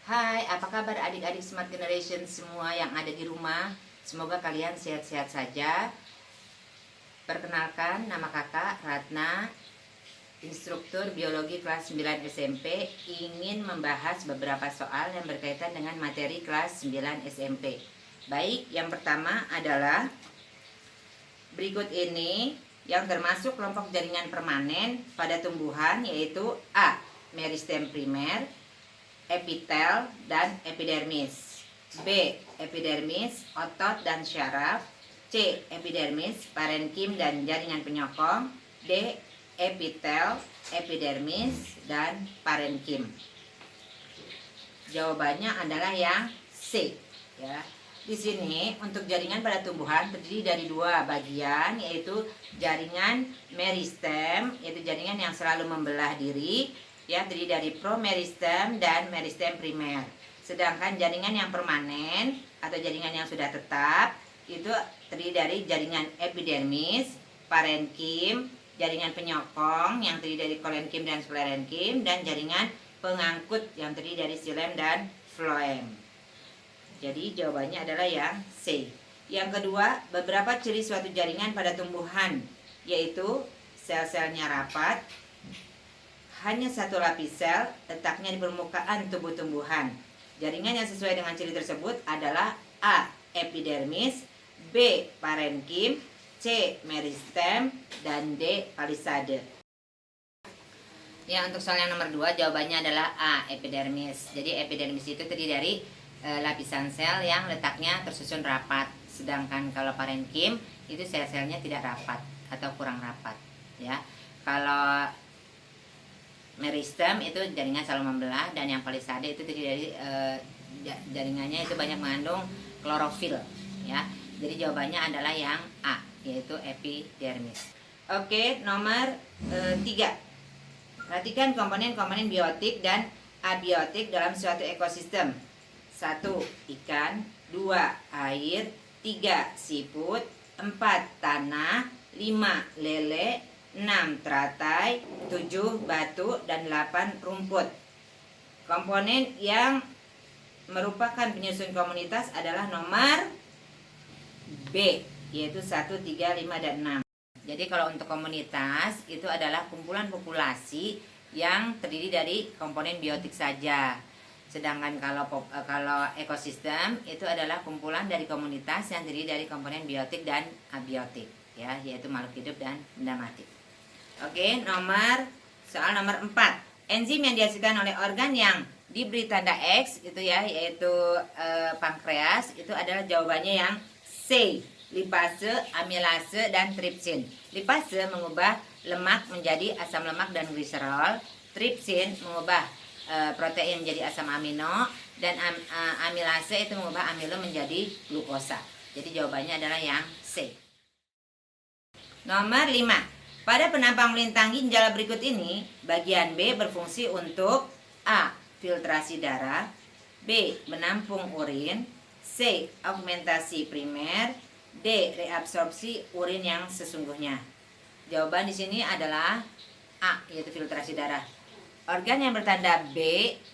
Hai, apa kabar adik-adik Smart Generation semua yang ada di rumah? Semoga kalian sehat-sehat saja. Perkenalkan, nama kakak Ratna, instruktur biologi kelas 9 SMP, ingin membahas beberapa soal yang berkaitan dengan materi kelas 9 SMP. Baik, yang pertama adalah berikut ini yang termasuk kelompok jaringan permanen pada tumbuhan, yaitu A. Meristem primer, epitel, dan epidermis. B. Epidermis, otot dan syaraf. C. Epidermis, parenkim dan jaringan penyokong. D. Epitel, epidermis, dan parenkim. Jawabannya adalah yang C. Ya. Di sini untuk jaringan pada tumbuhan terdiri dari dua bagian, yaitu jaringan meristem, yaitu jaringan yang selalu membelah diri, ya, terdiri dari promeristem dan meristem primer. Sedangkan jaringan yang permanen atau jaringan yang sudah tetap itu terdiri dari jaringan epidermis, parenkim, jaringan penyokong yang terdiri dari kolenkim dan sklerenkim, dan jaringan pengangkut yang terdiri dari xilem dan floem. Jadi jawabannya adalah yang C. Yang kedua, beberapa ciri suatu jaringan pada tumbuhan, yaitu sel-selnya rapat, hanya satu lapis sel, letaknya di permukaan tubuh tumbuhan. Jaringan yang sesuai dengan ciri tersebut adalah A. Epidermis, B. Parenkim, C. Meristem, dan D. Palisade. Ya, untuk soal yang nomor 2 jawabannya adalah A. Epidermis. Jadi epidermis itu terdiri dari lapisan sel yang letaknya tersusun rapat. Sedangkan kalau parenkim itu sel-selnya tidak rapat atau kurang rapat. Ya, kalau meristem itu jaringan selalu membelah, dan yang palisade itu terdiri dari jaringannya itu banyak mengandung klorofil, ya. Jadi jawabannya adalah yang A, yaitu epidermis. Oke, nomor 3. Perhatikan komponen-komponen biotik dan abiotik dalam suatu ekosistem. 1. Ikan, 2. Air, 3. Siput, 4. Tanah, 5. Lele, 6. Teratai, 7. Batu, dan 8. Rumput. Komponen yang merupakan penyusun komunitas adalah nomor B, yaitu 1, 3, 5, dan 6. Jadi kalau untuk komunitas itu adalah kumpulan populasi yang terdiri dari komponen biotik saja. Sedangkan kalau ekosistem itu adalah kumpulan dari komunitas yang terdiri dari komponen biotik dan abiotik, ya, yaitu makhluk hidup dan benda mati. Oke, soal nomor 4. Enzim yang dihasilkan oleh organ yang diberi tanda X itu, ya, yaitu pankreas, itu adalah jawabannya yang C. Lipase, amilase, dan tripsin. Lipase mengubah lemak menjadi asam lemak dan gliserol. Tripsin mengubah protein menjadi asam amino, dan amilase itu mengubah amilo menjadi glukosa. Jadi jawabannya adalah yang C. Nomor 5. Pada penampang melintang ginjal berikut ini, bagian B berfungsi untuk A. Filtrasi darah, B. Menampung urin, C. Augmentasi primer, D. Reabsorpsi urin yang sesungguhnya. Jawaban di sini adalah A, yaitu filtrasi darah. Organ yang bertanda B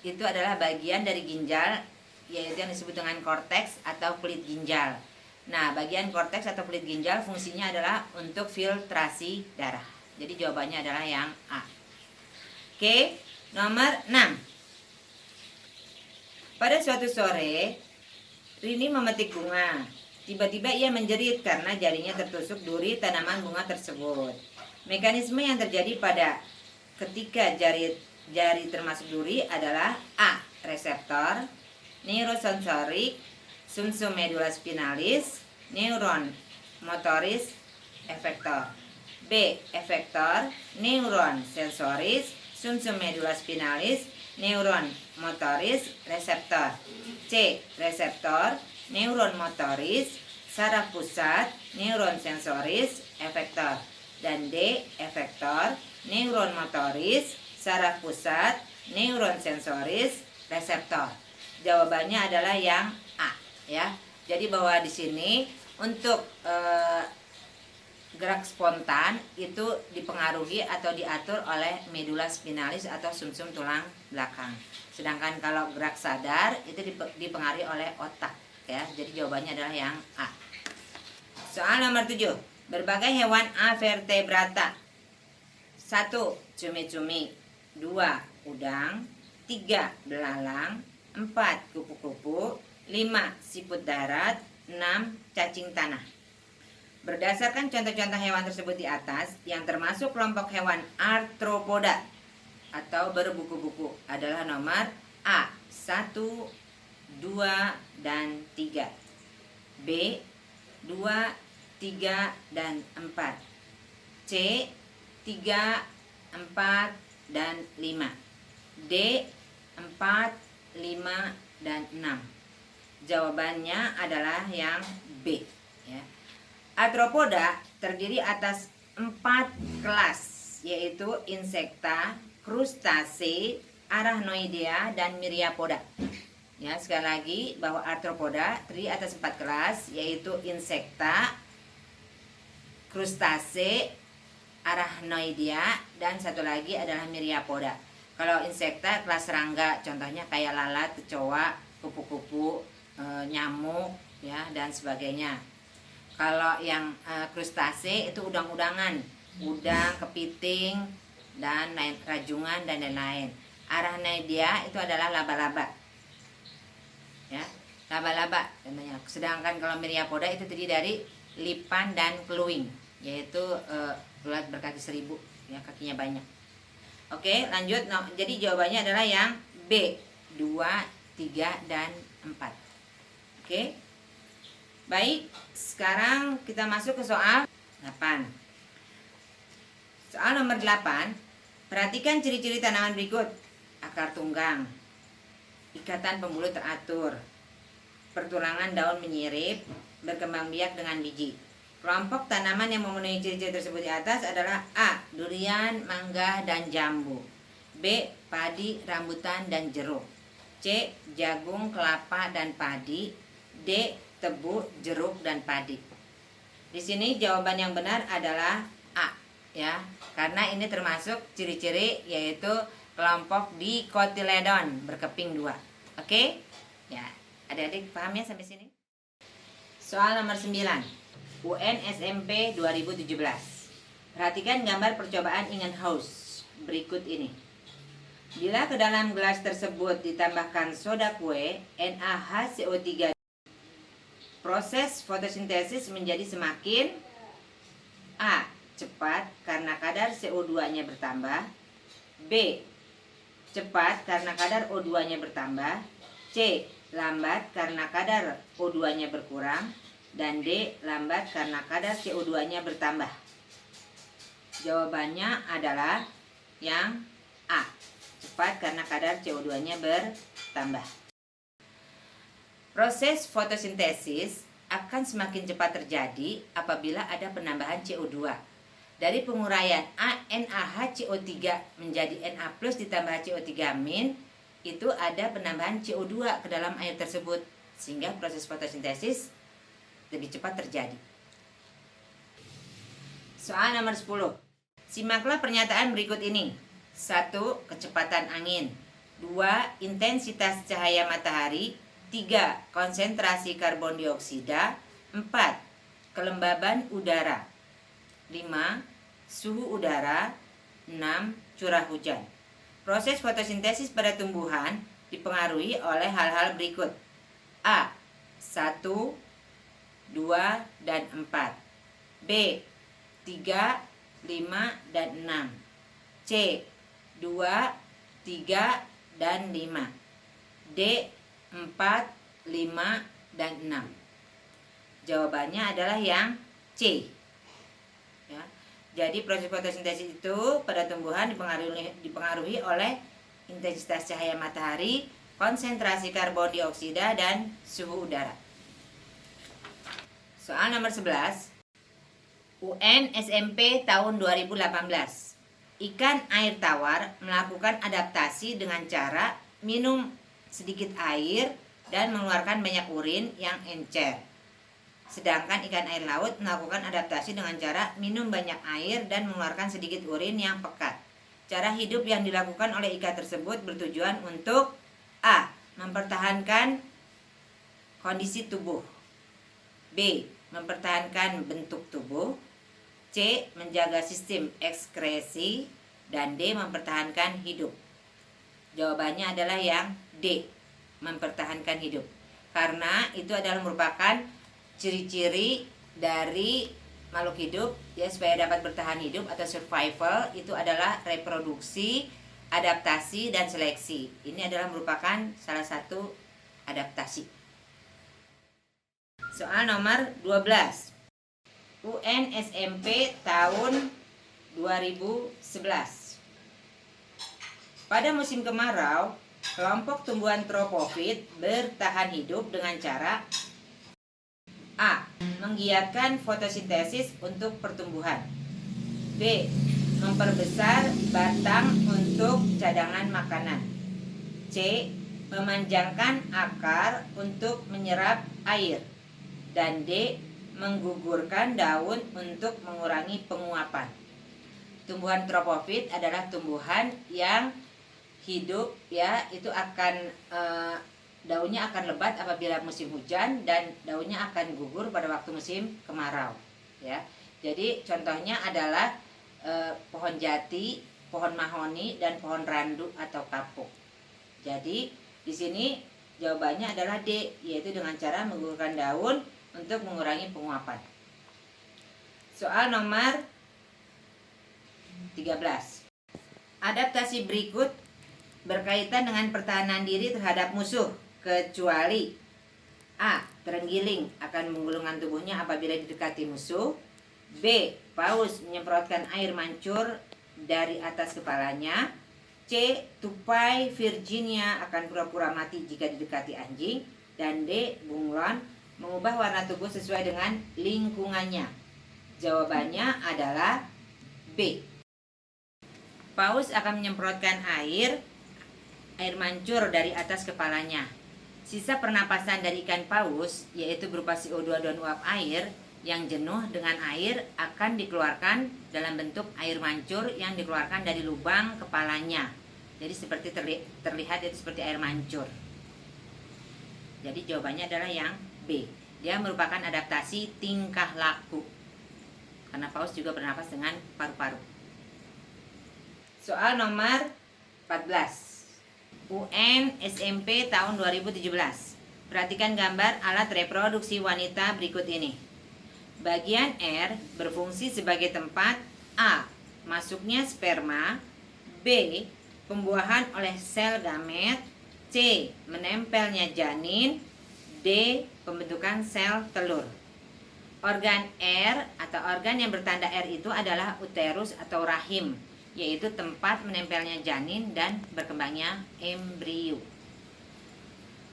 itu adalah bagian dari ginjal, yaitu yang disebut dengan korteks atau kulit ginjal. Nah, bagian korteks atau kulit ginjal fungsinya adalah untuk filtrasi darah. Jadi jawabannya adalah yang A. Oke, nomor 6. Pada suatu sore, Rini memetik bunga. Tiba-tiba ia menjerit karena jarinya tertusuk duri tanaman bunga tersebut. Mekanisme yang terjadi pada ketika jari termasuk duri adalah A. Reseptor, neurosensorik, sumsum medula spinalis, neuron motoris, efektor. B. Efektor, neuron sensoris, sumsum medula spinalis, neuron motoris, reseptor. C. Reseptor, neuron motoris, saraf pusat, neuron sensoris, efektor. Dan D. Efektor, neuron motoris, saraf pusat, neuron sensoris, reseptor. Jawabannya adalah yang A, ya. Jadi bahwa di sini untuk gerak spontan itu dipengaruhi atau diatur oleh medula spinalis atau sumsum tulang belakang. Sedangkan kalau gerak sadar itu dipengaruhi oleh otak ya. Jadi jawabannya adalah yang A. Soal nomor 7. Berbagai hewan avertebrata. 1. Cumi-cumi. 2. Udang. 3. Belalang. 4. Kupu-kupu. 5. Siput darat. 6. Cacing tanah. Berdasarkan contoh-contoh hewan tersebut di atas, yang termasuk kelompok hewan arthropoda atau berbuku-buku adalah nomor A. 1, 2, dan 3. B. 2, 3, dan 4. C. 3, 4, dan 5. D. 4, 5, dan 6. Jawabannya adalah yang B ya. Arthropoda terdiri atas 4 kelas, yaitu insekta, krustase, arachnoidea, dan myriapoda. Ya, sekali lagi bahwa arthropoda terdiri atas 4 kelas, yaitu insekta, krustase, arachnoidea, dan satu lagi adalah myriapoda. Kalau insekta kelas serangga, contohnya kayak lalat, kecoa, kupu-kupu, nyamuk, ya, dan sebagainya. Kalau yang krustase itu udang-udangan, udang, kepiting, dan lain, rajungan, dan lain-lain. Arachnoidea itu adalah laba-laba, ya, laba-laba contohnya. Sedangkan kalau myriapoda itu terdiri dari lipan dan keluing, yaitu ulat berkaki 1000, ya, kakinya banyak. Oke, lanjut. Jadi jawabannya adalah yang B, 2, 3, dan 4. Oke. Baik, sekarang kita masuk ke soal 8. Soal nomor 8. Perhatikan ciri-ciri tanaman berikut. Akar tunggang, ikatan pembuluh teratur, pertulangan daun menyirip, berkembang biak dengan biji. Kelompok tanaman yang memenuhi ciri-ciri tersebut di atas adalah A. Durian, mangga, dan jambu. B. Padi, rambutan, dan jeruk. C. Jagung, kelapa, dan padi. D. Tebu, jeruk, dan padi. Di sini jawaban yang benar adalah A, ya, karena ini termasuk ciri-ciri yaitu kelompok dicotyledon berkeping 2. Oke? Ya, adik-adik paham ya sampai sini? Soal nomor 9. UN SMP 2017. Perhatikan gambar percobaan Ingenhousz berikut ini. Bila ke dalam gelas tersebut ditambahkan soda kue NaHCO3, proses fotosintesis menjadi semakin A. Cepat karena kadar CO2-nya bertambah. B. Cepat karena kadar O2-nya bertambah. C. Lambat karena kadar O2-nya berkurang. Dan D. Lambat karena kadar CO2-nya bertambah. Jawabannya adalah yang A. Cepat karena kadar CO2-nya bertambah. Proses fotosintesis akan semakin cepat terjadi apabila ada penambahan CO2. Dari penguraian NaHCO3 menjadi Na+ ditambah CO3-, itu ada penambahan CO2 ke dalam air tersebut, sehingga proses fotosintesis lebih cepat terjadi. Soal nomor 10. Simaklah pernyataan berikut ini. 1. Kecepatan angin. 2. Intensitas cahaya matahari. 3. Konsentrasi karbon dioksida. 4. Kelembaban udara. 5. Suhu udara. 6. Curah hujan. Proses fotosintesis pada tumbuhan dipengaruhi oleh hal-hal berikut. A. 1, 2, dan 4. B. 3, 5, dan 6. C. 2, 3, dan 5. D. 4, 5, dan 6. Jawabannya adalah yang C. Ya. Jadi proses fotosintesis itu pada tumbuhan dipengaruhi oleh intensitas cahaya matahari, konsentrasi karbon dioksida, dan suhu udara. Soal nomor 11. UN SMP tahun 2018. Ikan air tawar melakukan adaptasi dengan cara minum sedikit air dan mengeluarkan banyak urin yang encer. Sedangkan ikan air laut melakukan adaptasi dengan cara minum banyak air dan mengeluarkan sedikit urin yang pekat. Cara hidup yang dilakukan oleh ikan tersebut bertujuan untuk A. Mempertahankan kondisi tubuh, B. Mempertahankan bentuk tubuh, C. Menjaga sistem ekskresi, dan D. Mempertahankan hidup. Jawabannya adalah yang D. Mempertahankan hidup. Karena itu adalah merupakan ciri-ciri dari makhluk hidup ya, supaya dapat bertahan hidup atau survival itu adalah reproduksi, adaptasi, dan seleksi. Ini adalah merupakan salah satu adaptasi. Soal nomor 12. UN SMP tahun 2011. Pada musim kemarau, kelompok tumbuhan tropofit bertahan hidup dengan cara A. Menggiatkan fotosintesis untuk pertumbuhan, B. Memperbesar batang untuk cadangan makanan, C. Memanjangkan akar untuk menyerap air, dan D. Menggugurkan daun untuk mengurangi penguapan. Tumbuhan tropofit adalah tumbuhan yang hidup ya, itu akan daunnya akan lebat apabila musim hujan dan daunnya akan gugur pada waktu musim kemarau ya. Jadi contohnya adalah pohon jati, pohon mahoni, dan pohon randu atau kapuk. Jadi di sini jawabannya adalah D, yaitu dengan cara menggugurkan daun untuk mengurangi penguapan. Soal nomor 13. Adaptasi berikut berkaitan dengan pertahanan diri terhadap musuh, kecuali A. Terenggiling akan menggulungkan tubuhnya apabila didekati musuh, B. Paus menyemprotkan air mancur dari atas kepalanya, C. Tupai Virginia akan pura-pura mati jika didekati anjing, dan D. Bunglon mengubah warna tubuh sesuai dengan lingkungannya. Jawabannya adalah B. Paus akan menyemprotkan air mancur dari atas kepalanya. Sisa pernapasan dari ikan paus, yaitu berupa CO2 dan uap air yang jenuh dengan air, akan dikeluarkan dalam bentuk air mancur yang dikeluarkan dari lubang kepalanya. Jadi seperti terlihat itu seperti air mancur. Jadi jawabannya adalah yang B. Dia merupakan adaptasi tingkah laku, karena paus juga bernapas dengan paru-paru. Soal nomor 14. UN SMP tahun 2017. Perhatikan gambar alat reproduksi wanita berikut ini. Bagian R berfungsi sebagai tempat A. Masuknya sperma, B. Pembuahan oleh sel gamet, C. Menempelnya janin, D. Pembentukan sel telur. Organ R atau organ yang bertanda R itu adalah uterus atau rahim, yaitu tempat menempelnya janin dan berkembangnya embrio.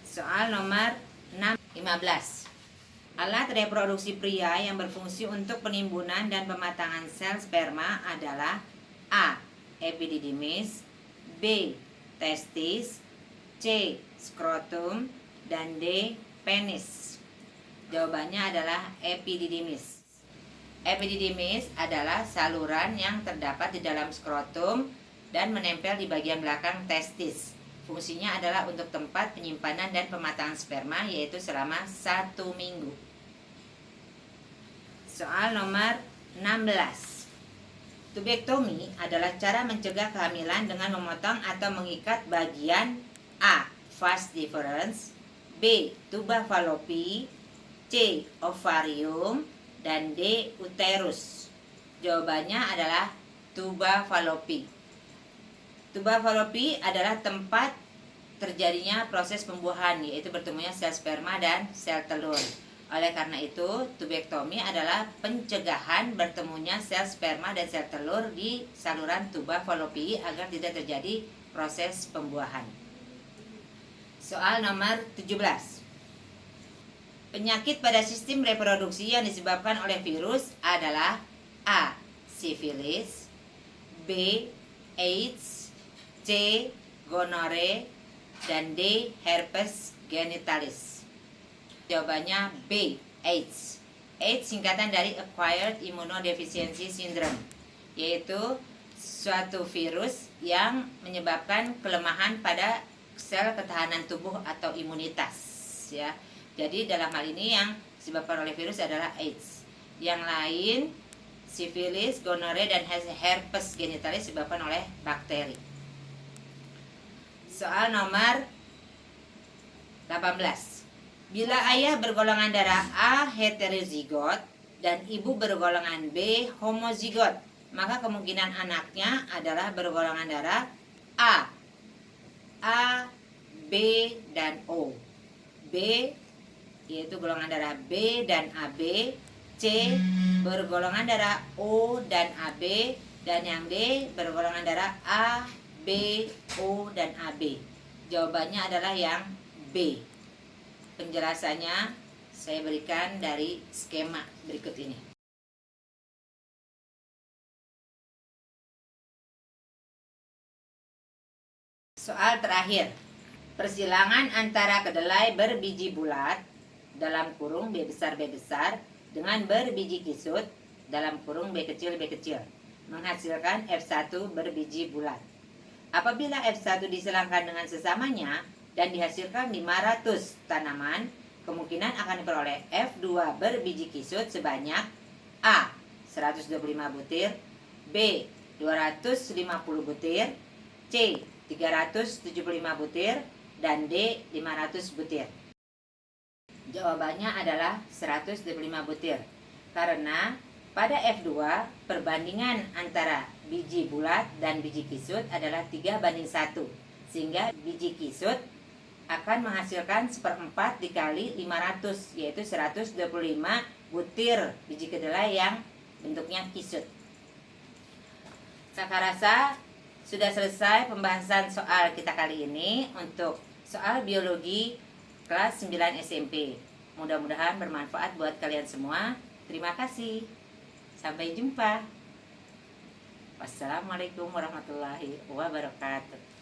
Soal nomor 15. Alat reproduksi pria yang berfungsi untuk penimbunan dan pematangan sel sperma adalah A. Epididymis, B. Testis, C. Skrotum, dan D. Penis. Jawabannya adalah epididymis. Epididymis adalah saluran yang terdapat di dalam skrotum dan menempel di bagian belakang testis. Fungsinya adalah untuk tempat penyimpanan dan pematangan sperma, yaitu selama 1 minggu. Soal nomor 16. Tubektomi adalah cara mencegah kehamilan dengan memotong atau mengikat bagian A. Vas deferens, B. Tuba fallopi, C. Ovarium, dan D. Uterus. Jawabannya adalah tuba fallopi. Tuba fallopi adalah tempat terjadinya proses pembuahan, yaitu bertemunya sel sperma dan sel telur. Oleh karena itu, tubektomi adalah pencegahan bertemunya sel sperma dan sel telur di saluran tuba fallopi agar tidak terjadi proses pembuahan. Soal nomor 17. Penyakit pada sistem reproduksi yang disebabkan oleh virus adalah A. Sifilis, B. AIDS, C. Gonore, dan D. Herpes genitalis. Jawabannya B. AIDS. AIDS singkatan dari Acquired Immunodeficiency Syndrome, yaitu suatu virus yang menyebabkan kelemahan pada sel ketahanan tubuh atau imunitas, ya. Jadi dalam hal ini yang disebabkan oleh virus adalah AIDS. Yang lain sifilis, gonore, dan herpes genitalis disebabkan oleh bakteri. Soal nomor 18. Bila ayah bergolongan darah A heterozigot dan ibu bergolongan B homozigot, maka kemungkinan anaknya adalah bergolongan darah A, B, dan O. B yaitu golongan darah B dan AB, C bergolongan darah O dan AB, dan yang D bergolongan darah A, B, O, dan AB. Jawabannya adalah yang B. Penjelasannya saya berikan dari skema berikut ini. Soal terakhir. Persilangan antara kedelai berbiji bulat dalam kurung B besar B besar dengan berbiji kisut dalam kurung B kecil B kecil menghasilkan F1 berbiji bulat. Apabila F1 disilangkan dengan sesamanya dan dihasilkan 500 tanaman, kemungkinan akan diperoleh F2 berbiji kisut sebanyak A. 125 butir, B. 250 butir, C. 375 butir, dan D. 500 butir. Jawabannya adalah 125 butir. Karena pada F2 perbandingan antara biji bulat dan biji kisut adalah 3:1, sehingga biji kisut akan menghasilkan 1/4 dikali 500, yaitu 125 butir biji kedelai yang bentuknya kisut. Kakak rasa sudah selesai pembahasan soal kita kali ini untuk soal biologi kelas 9 SMP. Mudah-mudahan bermanfaat buat kalian semua. Terima kasih. Sampai jumpa. Wassalamualaikum warahmatullahi wabarakatuh.